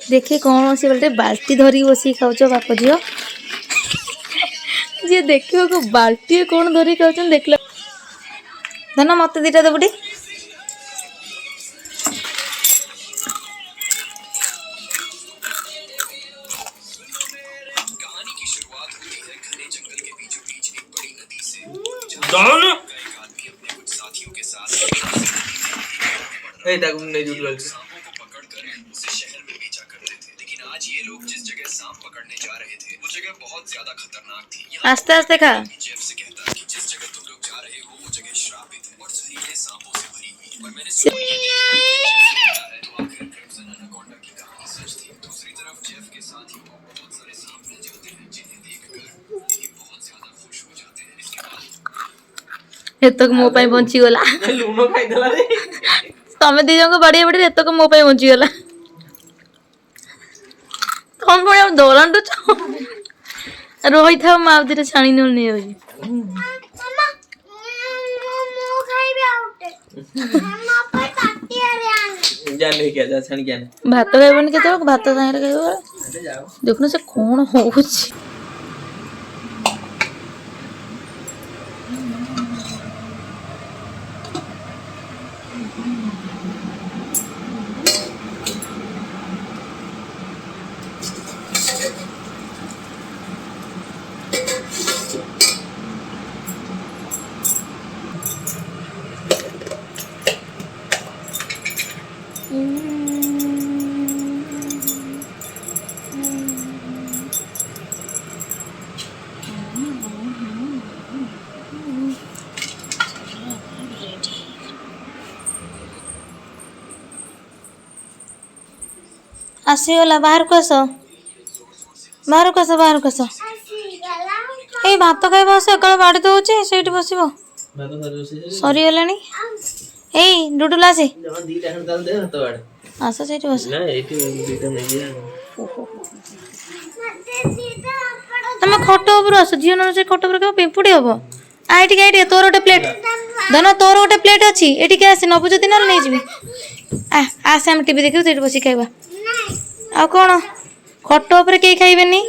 देखिए कौन सी बोलते बाल्टी धरी बसी खाऊच बाप झील जी देखियो को बाल्टी कौन धरी खाऊछ देख धन मत दीटा देबुटी आस्ते आस्ते खा एतक मो पाई बंची गला लूनो खाई देला रे तमे दी जंग बड़ी बड़ी एतक मो पाई बंची गला तुम बड़े दोलन तो रोही था माव दिरे छाणी न नहीं होई मामा मो खाइबे आउटे मामा पर ताती अरे आने जा ले के जा छाणी के भात खाइबन केते भात साइरे खाइबो जाओ देखनो से कोन होउछ आसीगला बाहर को आस बाहर को आस बाहर को आस आसी गला ए भात खाइबो सकाळ बाड़ी दउची सेठी बसिबो भात सर से सरी गेलानी ए डुडुला से जमा दी टाइम ताल दे तो बाड़ आस सेठी बस ना एटी दीटा नहीं दिया मते सीधा पड़ तमे खटो ऊपर आस झियो न से खटो ऊपर के पिंपुडी हबो आइटी गाइटी तोर गोटे प्लेट धन तोर गोटे प्लेट अछि एटी के आसी नबु जति न नै जिबी आसे हम टीवी देखियो सेठी बसी खाइबा नहीं आ कोन खटो ऊपर के खाइबेनी